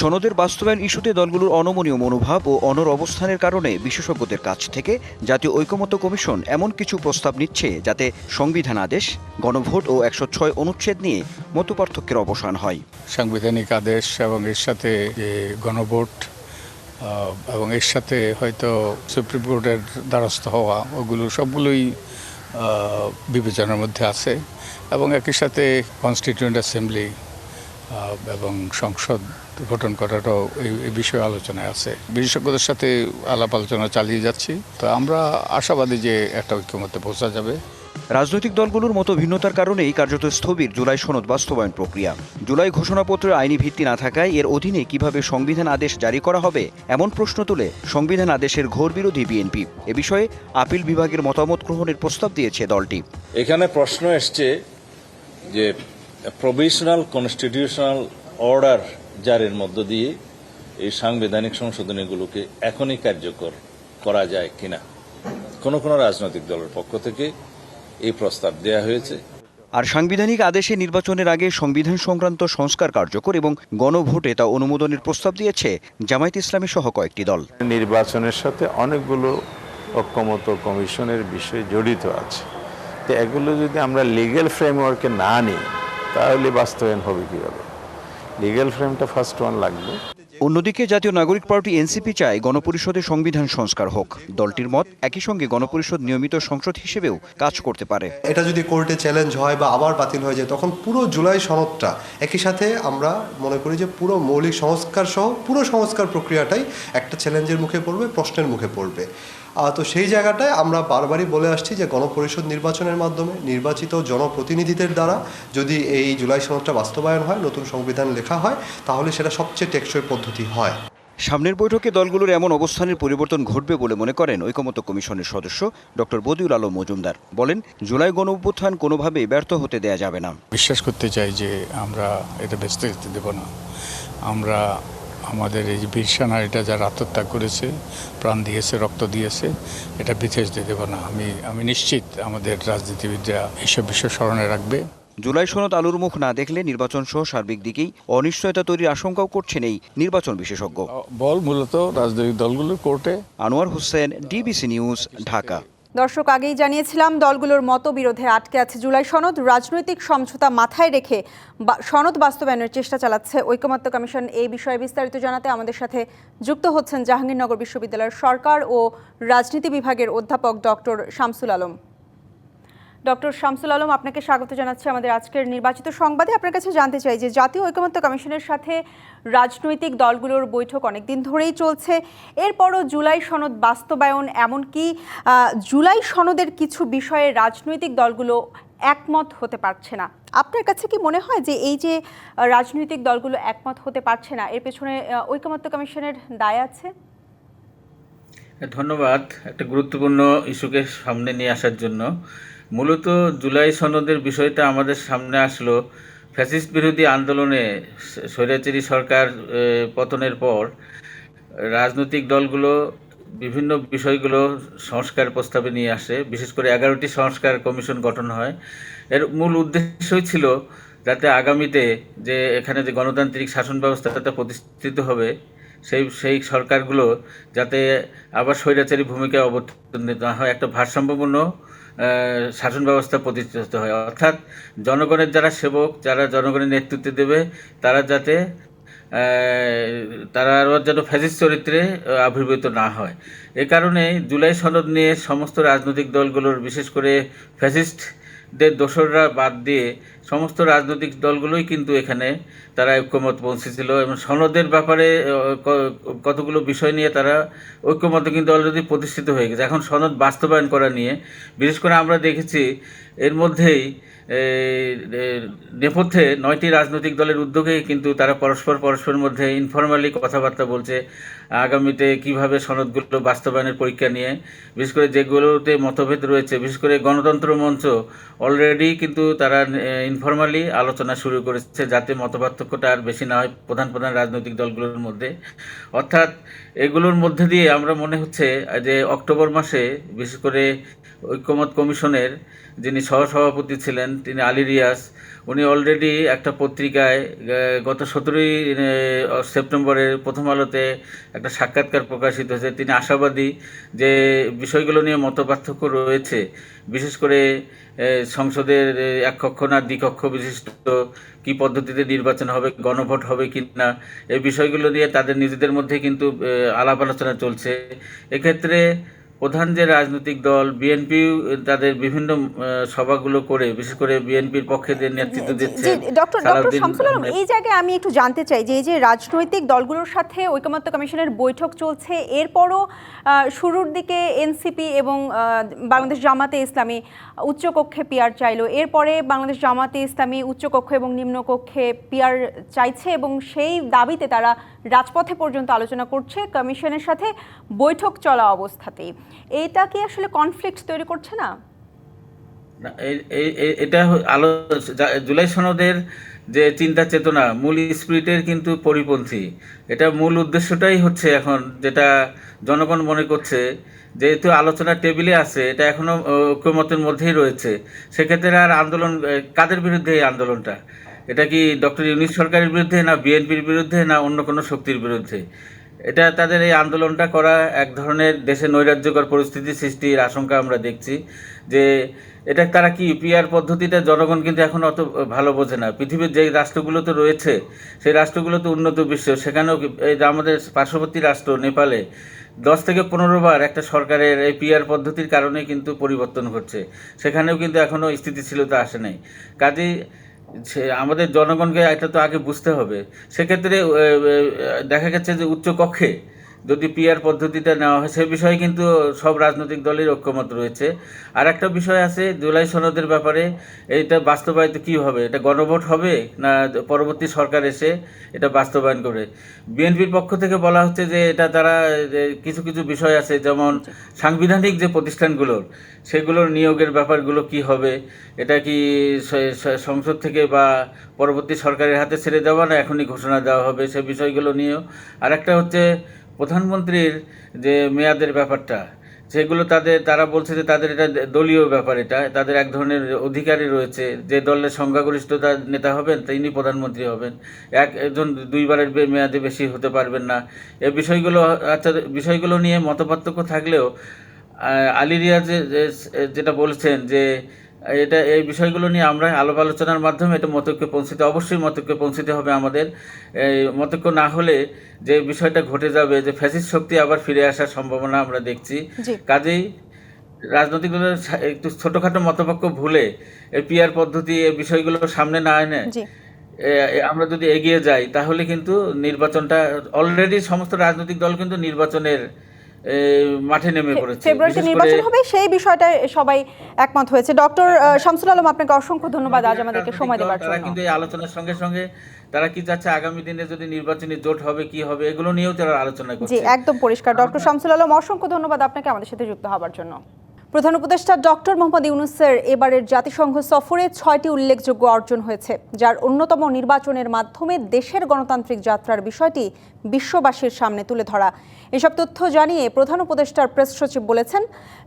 সনদের বাস্তবায়ন ইস্যুতে দলগুলোর অনমনীয় মনোভাব ও অনড় অবস্থানের কারণে বিশেষজ্ঞদের কাছ থেকে জাতীয় ঐকমত্য কমিশন এমন কিছু প্রস্তাব নিচ্ছে যাতে সংবিধান আদেশ, গণভোট ও 106 অনুচ্ছেদ নিয়ে মতপার্থক্যের অবসান হয়। সাংবিধানিক আদেশ এবং এর সাথে যে গণভোট এবং এর সাথে হয়তো সুপ্রিম কোর্টের দ্বারস্থ হওয়া, ওগুলো সবগুলোই বিবেচনার মধ্যে আছে। এবং একই সাথে কনস্টিটিউয়েন্ট অ্যাসেম্বলি এবং সংসদ গঠন করাটাও এই বিষয়ে আলোচনায় আছে। বিশেষজ্ঞদের সাথে আলাপ আলোচনা চালিয়ে যাচ্ছি, তো আমরা আশাবাদী যে একটা ঐক্যমত্যে পৌঁছা যাবে। রাজনৈতিক দলগুলোর মতো ভিন্নতার কারণেই কার্যত স্থবির জুলাই সনদ বাস্তবায়ন প্রক্রিয়া। জুলাই ঘোষণাপত্রের আইনি ভিত্তি না থাকায় এর অধীনে কিভাবে সংবিধান আদেশ জারি করা হবে এমন প্রশ্ন তুলে সংবিধান আদেশের ঘোর বিরোধী বিএনপি। এ বিষয়ে আপিল বিভাগের মতামত গ্রহণের প্রস্তাব দিয়েছে দলটি। এখানে প্রশ্ন এসছে যে প্রভিশনাল কনস্টিটিউশনাল অর্ডার জারির মধ্য দিয়ে এই সাংবিধানিক সংশোধনীগুলোকে এখনই কার্যকর করা যায় কিনা। কোনো রাজনৈতিক দলের পক্ষ থেকে এই প্রস্তাব দেয়া হয়েছে। আর সাংবিধানিক আদেশে নির্বাচনের আগে সংবিধান সংক্রান্ত সংস্কার কার্যকর এবং গণভোটে তা অনুমোদনের প্রস্তাব দিয়েছে জামায়াত ইসলামী সহ কয়েকটি দল। নির্বাচনের সাথে অনেকগুলো ঐকমত্য কমিশনের বিষয় জড়িত আছে, তো এগুলো যদি আমরা লিগ্যাল ফ্রেমওয়ার্কে না নিই তাহলে বাস্তবায়ন হবে কীভাবে? লিগ্যাল ফ্রেমটা ফার্স্ট ওয়ান লাগবে। অন্যদিকে জাতীয় নাগরিক পার্টি এনসিপি চায় গণপরিষদে সংবিধান সংস্কার হোক। দলটির মত, একই সঙ্গে গণপরিষদ নিয়মিত সংসদ হিসেবেও কাজ করতে পারে। এটা যদি কোর্টে চ্যালেঞ্জ হয় বা আবার বাতিল হয়ে যায়, তখন পুরো জুলাই সনদটা একই সাথে আমরা মনে করি যে পুরো মৌলিক সংস্কার সহ পুরো সংস্কার প্রক্রিয়াটাই একটা চ্যালেঞ্জের মুখে পড়বে, প্রশ্নের মুখে পড়বে। তো সেই জায়গাটায় আমরা বারবারই বলে আসছি যে গণপরিষদ নির্বাচনের মাধ্যমে নির্বাচিত জনপ্রতিনিধিদের দ্বারা যদি এই জুলাই সনদটা বাস্তবায়ন হয়, নতুন সংবিধান লেখা হয়, তাহলে সেটা সবচেয়ে টেকসই পদ্ধতি হয়। সামনের বৈঠকে দলগুলোর এমন অবস্থানের পরিবর্তন ঘটবে বলে মনে করেন ঐকমত্য কমিশনের সদস্য ডক্টর বদিউল আলম মজুমদার। বলেন, জুলাই গণঅভ্যুত্থান কোনোভাবেই ব্যর্থ হতে দেয়া যাবে না। বিশ্বাস করতে চাই যে আমরা এটা ভেস্তে যেতে দেব না। আমরা আমাদের এই বীর সেনারা যারা আত্মত্যাগ করেছে, প্রাণ দিয়েছে, রক্ত দিয়েছে, এটা বৃথা যেতে দেব না। আমি নিশ্চিত আমাদের রাজনীতিবিদরা এইসব বিষয় স্মরণে রাখবে। জুলাই সনদ আলুর মুখ না দেখলে নির্বাচন সহ সার্বিক দিকেই অনিশ্চয়তা তৈরির আশঙ্কাও করছেন এই নির্বাচন বিশেষজ্ঞ। বল মূলত রাজনৈতিক দলগুলোর কোর্টে। Anwar Hossain, DBC news, Dhaka. দর্শক, আগেই জানিয়েছিলাম দলগুলোর মতবিরোধে আটকে আছে জুলাই সনদ। রাজনৈতিক সমঝোতা মাথায় রেখে সনদ বাস্তবায়নের চেষ্টা চালাচ্ছে ঐকমত্য কমিশন। এই বিষয়ে বিস্তারিত জানাতে আমাদের সাথে যুক্ত হচ্ছেন জাহাঙ্গীরনগর বিশ্ববিদ্যালয়ের সরকার ও রাজনীতি বিভাগের অধ্যাপক ডক্টর শামসুল আলম। ডক্টর শামসুল আলম, আপনাকে স্বাগত জানাচ্ছি আমাদের আজকের নির্বাচিত সংবাদে। আপনার কাছে জানতে চাই যে জাতীয় ঐকমত্য কমিশনের সাথে রাজনৈতিক দলগুলোর বৈঠক অনেকদিন ধরেই চলছে, এরপরও জুলাই সনদ বাস্তবায়ন, এমনকি জুলাই সনদের কিছু বিষয়ে রাজনৈতিক দলগুলো একমত হতে পারছে না। আপনার কাছে কি মনে হয় যে এই যে রাজনৈতিক দলগুলো একমত হতে পারছে না, এর পেছনে ঐকমত্য কমিশনের দায় আছে? ধন্যবাদ একটা গুরুত্বপূর্ণ ইস্যুকে সামনে নিয়ে আসার জন্য। মূলত জুলাই সনদের বিষয়টা আমাদের সামনে আসলো ফ্যাসিস্ট বিরোধী আন্দোলনে। স্বৈরাচারী সরকার পতনের পর রাজনৈতিক দলগুলো বিভিন্ন বিষয়গুলো সংস্কার প্রস্তাবে নিয়ে আসে, বিশেষ করে 11টি সংস্কার কমিশন গঠন হয়। এর মূল উদ্দেশ্যই ছিল যাতে আগামীতে যে এখানে যে গণতান্ত্রিক শাসন ব্যবস্থাটা প্রতিষ্ঠিত হবে, সেই সরকারগুলো যাতে আবার স্বৈরাচারী ভূমিকায় অবতীর্ণ না হয়, একটা ভারসাম্যপূর্ণ শাসন ব্যবস্থা প্রতিষ্ঠিত হয়। অর্থাৎ জনগণের যারা সেবক, যারা জনগণের নেতৃত্ব দেবে, তারা যাতে তারা যেন ফ্যাসিস্ট চরিত্রে আবির্ভূত না হয়। এ কারণে জুলাই সনদ নিয়ে সমস্ত রাজনৈতিক দলগুলোর, বিশেষ করে ফ্যাসিস্টদের দোসররা বাদ দিয়ে সমস্ত রাজনৈতিক দলগুলোই কিন্তু এখানে তারা ঐক্যমত পৌঁছেছিল এবং সনদের ব্যাপারে কতগুলো বিষয় নিয়ে তারা ঐক্যমত কিন্তু অলরেডি প্রতিষ্ঠিত হয়ে গেছে। এখন সনদ বাস্তবায়ন করা নিয়ে বিশেষ করে আমরা দেখেছি এর মধ্যেই নেপথ্যে 9টি রাজনৈতিক দলের উদ্যোগে কিন্তু তারা পরস্পরের মধ্যে ইনফরমালি কথাবার্তা বলছে আগামীতে কিভাবে সনদগুলো বাস্তবায়নের পরীক্ষা নিয়ে। বিশেষ করে যেগুলোতে মতভেদ রয়েছে, বিশেষ করে গণতন্ত্র মঞ্চ অলরেডি কিন্তু তারা ইনফরমালি আলোচনা শুরু করেছে যাতে মতপার্থক্যটা আর বেশি না হয় প্রধান রাজনৈতিক দলগুলোর মধ্যে। অর্থাৎ এগুলোর মধ্যে দিয়ে আমরা মনে হচ্ছে যে অক্টোবর মাসে বিশেষ করে ঐকমত্য কমিশনের যিনি সহসভাপতি ছিলেন তিনি আলী রিয়াজ, উনি অলরেডি একটা পত্রিকায় গত 17ই সেপ্টেম্বরের প্রথম আলোতে একটা সাক্ষাৎকার প্রকাশিত হয়েছে। তিনি আশাবাদী যে বিষয়গুলো নিয়ে মতপার্থক্য রয়েছে, বিশেষ করে সংসদের এককক্ষ না দ্বিকক্ষ বিশিষ্ট কি পদ্ধতিতে নির্বাচন হবে, গণভোট হবে কি না, এই বিষয়গুলো নিয়ে তাদের নিজেদের মধ্যে কিন্তু আলাপ আলোচনা চলছে। এক্ষেত্রে প্রধান যে রাজনৈতিক দল বিএনপি তাদের বিভিন্ন সভাগুলো করে, বিশেষ করে বিএনপির পক্ষে যে নেতৃত্ব দিচ্ছে ডক্টর শামসুল আলম, এই জায়গায় আমি একটু জানতে চাই যে এই যে রাজনৈতিক দলগুলোর সাথে ঐকমত্য কমিশনের বৈঠক চলছে, এরপরও শুরুর দিকে এনসিপি এবং বাংলাদেশ জামাতে ইসলামী উচ্চকক্ষে পিআর চাইলো, এরপরে বাংলাদেশ জামাতে ইসলামী উচ্চকক্ষ এবং নিম্নকক্ষে পিআর চাইছে এবং সেই দাবিতে তারা রাজপথে পর্যন্ত আলোচনা করছে কমিশনের সাথে বৈঠক চলা অবস্থাতেই। এটা কি আসলে কনফ্লিক্ট তৈরি করছে না? এটা জুলাই সনদের যে চিন্তা চেতনা মূল স্পিরিটের কিন্তু পরিপন্থী। এটা মূল উদ্দেশ্যটাই হচ্ছে এখন যেটা জনগণ মনে করছে, যেহেতু আলোচনার টেবিলে আছে, এটা এখনো ঐক্যমতের মধ্যেই রয়েছে, সেক্ষেত্রে আর আন্দোলন কাদের বিরুদ্ধে এই আন্দোলনটা? এটা কি ডক্টর ইউনূস সরকারের বিরুদ্ধে, না বিএনপির বিরুদ্ধে, না অন্য কোনো শক্তির বিরুদ্ধে? এটা তাদের এই আন্দোলনটা করা এক ধরনের দেশে নৈরাজ্যকর পরিস্থিতি সৃষ্টির আশঙ্কা আমরা দেখছি। যে এটা তারা কি পিআর পদ্ধতিটা জনগণ কিন্তু এখন অত ভালো বোঝে না। পৃথিবীর যে রাষ্ট্রগুলো তো রয়েছে সেই রাষ্ট্রগুলো তো উন্নত বিশ্ব, সেখানেও এই যে আমাদের পার্শ্ববর্তী রাষ্ট্র নেপালে 10 থেকে 15 বার একটা সরকারের এই পিআর পদ্ধতির কারণে কিন্তু পরিবর্তন ঘটছে, সেখানেও কিন্তু এখনও স্থিতিশীলতা আসে নাই। কাজেই আমাদের জনগণকে এটা তো আগে বুঝতে হবে। সেক্ষেত্রে দেখা গেছে যে উচ্চকক্ষে যদি পিআর পদ্ধতিটা নেওয়া হয় সে বিষয়ে কিন্তু সব রাজনৈতিক দলের ঐক্যমত রয়েছে। আর একটা বিষয় আছে জুলাই সনদের ব্যাপারে, এইটা বাস্তবায়িত কী হবে? এটা গণভোট হবে না পরবর্তী সরকার এসে এটা বাস্তবায়ন করে? বিএনপির পক্ষ থেকে বলা হচ্ছে যে এটা তারা কিছু কিছু বিষয় আছে, যেমন সাংবিধানিক যে প্রতিষ্ঠানগুলোর সেগুলোর নিয়োগের ব্যাপারগুলো কি হবে, এটা কি সংসদ থেকে বা পরবর্তী সরকারের হাতে ছেড়ে দেওয়া না এখনই ঘোষণা দেওয়া হবে, সে বিষয়গুলো নিয়েও। আর একটা হচ্ছে প্রধানমন্ত্রীর যে মেয়াদের ব্যাপারটা, সেগুলো তারা বলছে যে তাদের এটা দলীয় ব্যাপার, এটা তাদের এক ধরনের অধিকারই রয়েছে, যে দলের সংখ্যাগরিষ্ঠতা নেতা হবেন তিনি প্রধানমন্ত্রী হবেন, একজন 2 বারের মেয়াদে বেশি হতে পারবেন না। এই বিষয়গুলো বিষয়গুলো নিয়ে মতপার্থক্য থাকলেও আলী রিয়াজ যেটা বলেছেন যে এই বিষয়গুলো নিয়ে আমরা আলাপ আলোচনার মাধ্যমে এটা মতৈক্যে অবশ্যই মতৈক্যে পৌঁছতে হবে আমাদের। এই মতৈক্য না হলে যে বিষয়টা ঘটে যাবে, যে ফ্যাসিস্ট শক্তি আবার ফিরে আসার সম্ভাবনা আমরা দেখছি। কাজেই রাজনৈতিক দলের একটু ছোটখাটো মতপার্থক্য ভুলে এই পিআর পদ্ধতি এই বিষয়গুলো সামনে না এনে আমরা যদি এগিয়ে যাই তাহলে কিন্তু নির্বাচনটা অলরেডি সমস্ত রাজনৈতিক দল কিন্তু নির্বাচনের মাঠে নেমে পড়েছে। ফেব্রুয়ারিতে নির্বাচন হবে সেই বিষয়টা সবাই একমত হয়েছে। ডক্টর শামসুল আলম, আপনাকে অসংখ্য ধন্যবাদ আজ আমাদেরকে সময় দেওয়ার জন্য। তারা কিন্তু এই আলোচনার সঙ্গে সঙ্গে তারা কি চাচ্ছে, আগামী দিনে যদি নির্বাচনী জোট হবে কি হবে এগুলো নিয়েও তারা আলোচনা করছে। জি, একদম পরিষ্কার। ডক্টর শামসুল আলম, অসংখ্য ধন্যবাদ আপনাকে আমাদের সাথে যুক্ত হওয়ার জন্য। প্রধান উপদেষ্টা ডক্টর মোহাম্মদ ইউনূসের এবারের জাতিসংঘ সফরে 6টি উল্লেখযোগ্য অর্জন হয়েছে, যার অন্যতম নির্বাচনের মাধ্যমে দেশের গণতান্ত্রিক যাত্রার বিষয়টি বিশ্ববাসীর সামনে তুলে ধরা। এসব তথ্য জানিয়ে প্রধান উপদেষ্টার প্রেস সচিব বলেছেন,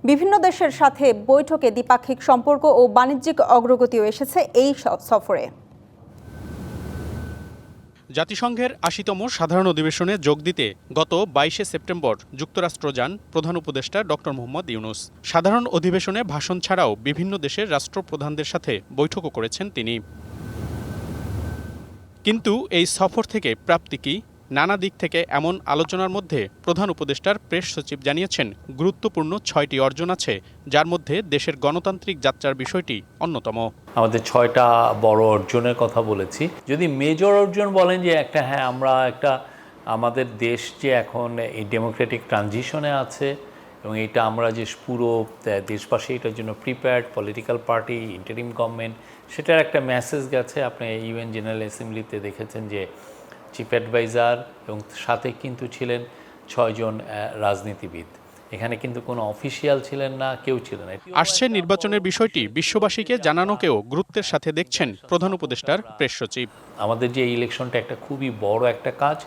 বিভিন্ন দেশের সাথে বৈঠকে দ্বিপাক্ষিক সম্পর্ক ও বাণিজ্যিক অগ্রগতিও এসেছে এই সফরে। জাতিসংঘের ৮০তম সাধারণ অধিবেশনে যোগ দিতে গত ২২শে সেপ্টেম্বর যুক্তরাষ্ট্র যান প্রধান উপদেষ্টা ডক্টর মোহাম্মদ ইউনূস। সাধারণ অধিবেশনে ভাষণ ছাড়াও বিভিন্ন দেশের রাষ্ট্রপ্রধানদের সাথে বৈঠকও করেছেন তিনি। কিন্তু এই সফর থেকে প্রাপ্তি কি? নানা দিক থেকে এমন আলোচনার মধ্যে প্রধান উপদেষ্টার প্রেস সচিব জানিয়েছেন, গুরুত্বপূর্ণ 6টি অর্জন আছে, যার মধ্যে দেশের গণতান্ত্রিক যাত্রার বিষয়টি অন্যতম। আমাদের 6টা বড় অর্জনের কথা বলেছি। যদি মেজর অর্জন বলেন যে একটা, হ্যাঁ, আমরা আমাদের দেশ যে এখন এই ডেমোক্রেটিক ট্রানজিশনে আছে এবং এটা আমরা যে পুরো দেশবাসী এটার জন্য prepared, political party, interim government, সেটার একটা মেসেজ গেছে। আপনি ইউএন জেনারেল অ্যাসেম্বলিতে দেখেছেন যে চিফ অ্যাডভাইজার এবং সাথে কিন্তু ছিলেন 6 জন রাজনীতিবিদ। এখানে কিন্তু কোনো অফিসিয়াল ছিলেন না, কেউ ছিলেন না। আসছে নির্বাচনের বিষয়টি বিশ্ববাসীকে জানানোকেও গুরুত্বের সাথে দেখছেন প্রধান উপদেষ্টার প্রেস সচিব। আমাদের যে ইলেকশনটা একটা খুবই বড় একটা কাজ,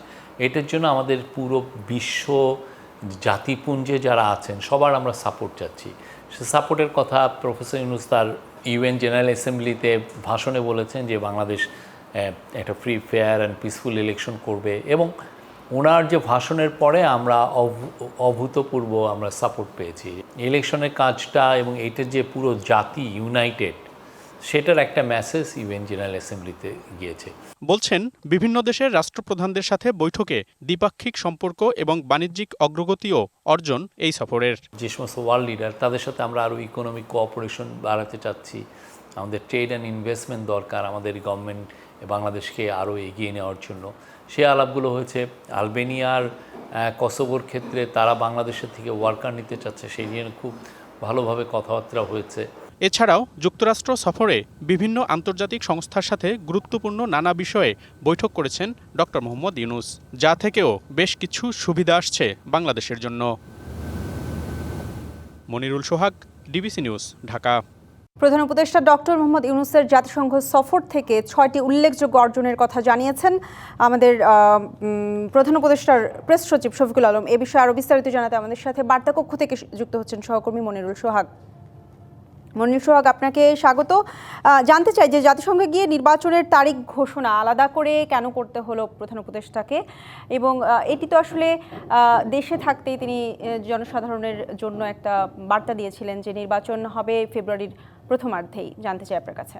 এটার জন্য আমাদের পুরো বিশ্ব জাতিপুঞ্জে যারা আছেন সবার আমরা সাপোর্ট চাচ্ছি। সে সাপোর্টের কথা প্রফেসর ইউনূস তার ইউএন জেনারেল অ্যাসেম্বলিতে ভাষণে বলেছেন যে বাংলাদেশ একটা free, fair and peaceful election করবে, এবং ওনার যে ভাষণের পরে আমরা অভূতপূর্ব আমরা সাপোর্ট পেয়েছি। ইলেকশনের কাজটা এবং এইটার যে পুরো জাতি ইউনাইটেড, সেটার একটা মেসেজ ইউএন জেনারেল অ্যাসেম্বলিতে গিয়েছে। বলছেন, বিভিন্ন দেশের রাষ্ট্রপ্রধানদের সাথে বৈঠকে দ্বিপাক্ষিক সম্পর্ক এবং বাণিজ্যিক অগ্রগতিও অর্জন এই সফরের। যে সমস্ত ওয়ার্ল্ড লিডার, তাদের সাথে আমরা আরও ইকোনমিক কোঅপারেশন বাড়াতে চাচ্ছি। আমাদের ট্রেড অ্যান্ড ইনভেস্টমেন্ট দরকার আমাদের গভর্নমেন্ট বাংলাদেশকে আরও এগিয়ে নেওয়ার জন্য। সে আলাপগুলো হয়েছে। আলবেনিয়ার কসোভোর ক্ষেত্রে তারা বাংলাদেশের থেকে ওয়ার্কার নিতে চাচ্ছে, সেই নিয়ে খুব ভালোভাবে কথাবার্তা হয়েছে। এছাড়াও যুক্তরাষ্ট্র সফরে বিভিন্ন আন্তর্জাতিক সংস্থার সাথে গুরুত্বপূর্ণ নানা বিষয়ে বৈঠক করেছেন ডক্টর মোহাম্মদ ইউনূস, যা থেকেও বেশ কিছু সুবিধা আসছে বাংলাদেশের জন্য। মনিরুল সোহাগ, ডিবিসি নিউজ, ঢাকা। প্রধান উপদেষ্টা ডক্টর মোহাম্মদ ইউনূসের জাতিসংঘ সফর থেকে 6টি উল্লেখযোগ্য অর্জনের কথা জানিয়েছেন আমাদের প্রধান উপদেষ্টার প্রেস সচিব শফিকুল আলম। এ বিষয়ে আরও বিস্তারিত জানাতে আমাদের সাথে বার্তা কক্ষ থেকে যুক্ত হচ্ছেন সহকর্মী মনিরুল সোহাগ। মনিরুল সোহাগ, আপনাকে স্বাগত। জানতে চাই যে জাতিসংঘে গিয়ে নির্বাচনের তারিখ ঘোষণা আলাদা করে কেন করতে হলো প্রধান উপদেষ্টাকে, এবং এটি তো আসলে দেশে থাকতেই তিনি জনসাধারণের জন্য একটা বার্তা দিয়েছিলেন যে নির্বাচন হবে ফেব্রুয়ারির প্রথমার্ধেই। জানতে চাই আপনার কাছে।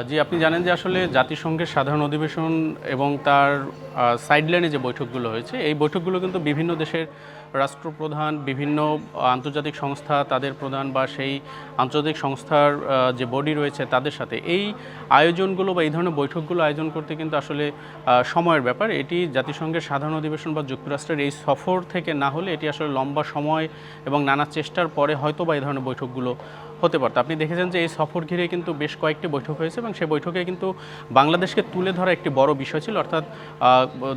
জি, আপনি জানেন যে আসলে জাতিসংঘের সাধারণ অধিবেশন এবং তার সাইডলাইনে যে বৈঠকগুলো হয়েছে, এই বৈঠকগুলো কিন্তু বিভিন্ন দেশের রাষ্ট্রপ্রধান, বিভিন্ন আন্তর্জাতিক সংস্থা তাদের প্রধান বা সেই আন্তর্জাতিক সংস্থার যে বডি রয়েছে তাদের সাথে এই আয়োজনগুলো বা এই ধরনের বৈঠকগুলো আয়োজন করতে কিন্তু আসলে সময়ের ব্যাপার। এটি জাতিসংঘের সাধারণ অধিবেশন বা যুক্তরাষ্ট্রের এই সফর থেকে না হলে এটি আসলে লম্বা সময় এবং নানা চেষ্টার পরে হয়তো বা এই ধরনের বৈঠকগুলো হতে পারত। আপনি দেখেছেন যে এই সফর ঘিরে কিন্তু বেশ কয়েকটি বৈঠক হয়েছে এবং সেই বৈঠকে কিন্তু বাংলাদেশকে তুলে ধরা একটি বড় বিষয় ছিল। অর্থাৎ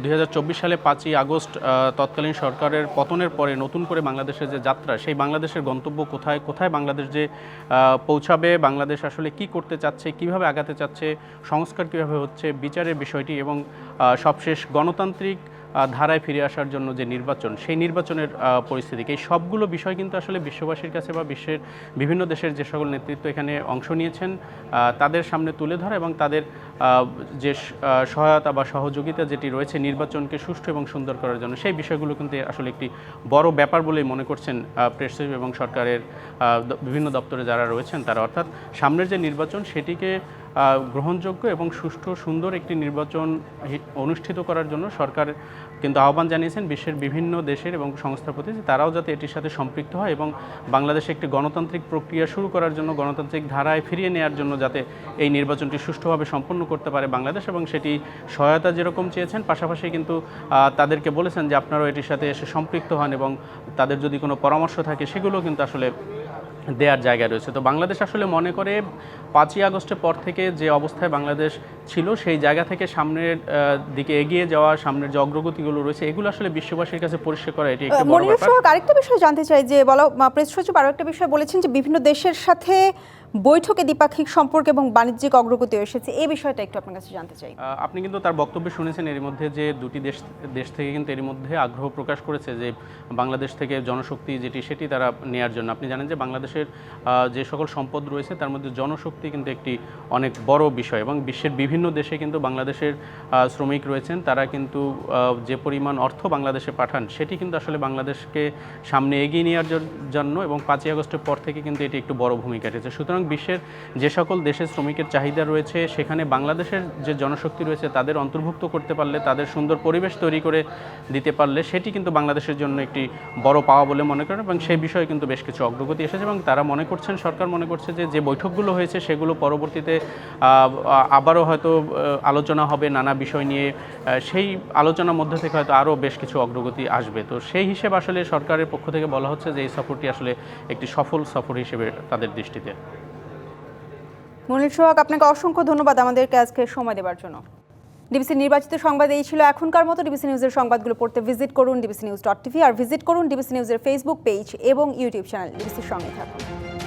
2024 সালে 5ই আগস্ট তৎকালীন সরকারের পতনের পরে নতুন করে বাংলাদেশের যে যাত্রা, সেই বাংলাদেশের গন্তব্য কোথায় কোথায় বাংলাদেশ যে পৌঁছাবে, বাংলাদেশ আসলে কি করতে চাচ্ছে, কিভাবে আগাতে চাচ্ছে, সংস্কার কীভাবে হচ্ছে, বিচারের বিষয়টি এবং সবশেষ গণতান্ত্রিক ধারায় ফিরে আসার জন্য যে নির্বাচন, সেই নির্বাচনের পরিস্থিতিকে, এই সবগুলো বিষয় কিন্তু আসলে বিশ্ববাসীর কাছে বা বিশ্বের বিভিন্ন দেশের যে সকল নেতৃত্ব এখানে অংশ নিয়েছেন তাদের সামনে তুলে ধরা এবং তাদের যে সহায়তা বা সহযোগিতা যেটি রয়েছে নির্বাচনকে সুষ্ঠু এবং সুন্দর করার জন্য, সেই বিষয়গুলো কিন্তু আসলে একটি বড় ব্যাপার বলেই মনে করছেন প্রেস সচিব এবং সরকারের বিভিন্ন দপ্তরে যারা রয়েছেন তারা। অর্থাৎ সামনের যে নির্বাচন সেটিকে গ্রহণযোগ্য এবং সুষ্ঠু সুন্দর একটি নির্বাচন অনুষ্ঠিত করার জন্য সরকার কিন্তু আহ্বান জানিয়েছেন বিশ্বের বিভিন্ন দেশের এবং সংস্থার প্রতি, তারাও যাতে এটির সাথে সম্পৃক্ত হয় এবং বাংলাদেশে একটি গণতান্ত্রিক প্রক্রিয়া শুরু করার জন্য, গণতান্ত্রিক ধারায় ফিরিয়ে নেওয়ার জন্য যাতে এই নির্বাচনটি সুষ্ঠুভাবে সম্পন্ন করতে পারে বাংলাদেশ, এবং সেটি সহায়তা যেরকম চেয়েছেন পাশাপাশি কিন্তু তাদেরকে বলেছেন যে আপনারাও এটির সাথে এসে সম্পৃক্ত হন এবং তাদের যদি কোনো পরামর্শ থাকে সেগুলো কিন্তু আসলে দেওয়ার জায়গা রয়েছে। তো বাংলাদেশ আসলে মনে করে 5ই আগস্টের পর থেকে যে অবস্থায় বাংলাদেশ ছিল সেই জায়গা থেকে সামনের দিকে এগিয়ে যাওয়া, সামনের যে অগ্রগতিগুলো রয়েছে এগুলো আসলে বিশ্ববাসীর কাছে পরিষ্কার করা এটি একটি বড় ব্যাপার। আরেকটা বিষয় জানতে চাই যে প্রেস সচিব আরো একটা বিষয় বলেছেন যে বিভিন্ন দেশের সাথে বৈঠকে দ্বিপাক্ষিক সম্পর্ক এবং বাণিজ্যিক অগ্রগতি এসেছে, এই বিষয়টা একটু আপনার কাছে জানতে চাই। আপনি কিন্তু তার বক্তব্য শুনেছেন এর মধ্যে যে দুটি দেশ থেকে কিন্তু এর মধ্যে আগ্রহ প্রকাশ করেছে যে বাংলাদেশ থেকে জনশক্তি যেটি সেটি তারা নেয়ার জন্য। আপনি জানেন যে বাংলাদেশের যে সকল সম্পদ রয়েছে তার মধ্যে জনশক্তি কিন্তু একটি অনেক বড় বিষয় এবং বিশ্বের বিভিন্ন দেশে কিন্তু বাংলাদেশের শ্রমিক রয়েছেন, তারা কিন্তু যে পরিমাণ অর্থ বাংলাদেশে পাঠান সেটি কিন্তু আসলে বাংলাদেশকে সামনে এগিয়ে নেওয়ার জন্য এবং 5ই আগস্টের পর থেকে কিন্তু এটি একটু বড় ভূমিকা রেখেছে। সুতরাং বিশ্বের যে সকল দেশে শ্রমিকের চাহিদা রয়েছে সেখানে বাংলাদেশের যে জনশক্তি রয়েছে তাদের অন্তর্ভুক্ত করতে পারলে, তাদের সুন্দর পরিবেশ তৈরি করে দিতে পারলে সেটি কিন্তু বাংলাদেশের জন্য একটি বড় পাওয়া বলে মনে করেন এবং সেই বিষয়ে কিন্তু বেশ কিছু অগ্রগতি এসেছে এবং তারা মনে করছেন, সরকার মনে করছে যে বৈঠকগুলো হয়েছে সেগুলো পরবর্তীতে আবারও হয়তো আলোচনা হবে নানা বিষয় নিয়ে, সেই আলোচনার মধ্যে থেকে হয়তো আরও বেশ কিছু অগ্রগতি আসবে। তো সেই হিসেবে আসলে সরকারের পক্ষ থেকে বলা হচ্ছে যে এই সফরটি আসলে একটি সফল সফর হিসেবে তাদের দৃষ্টিতে। মনির সোহাগ, আপনাকে অসংখ্য ধন্যবাদ আমাদেরকে আজকে সময় দেওয়ার জন্য। ডিবিসি নির্বাচিত সংবাদ এই ছিল এখনকার মতো। ডিবিসি নিউজের সংবাদগুলো পড়তে ভিজিট করুন dbcnews.tv আর ভিজিট করুন ডিবিসি নিউজের ফেসবুক পেজ এবং ইউটিউব চ্যানেল। ডিবিসির সঙ্গে থাকুন।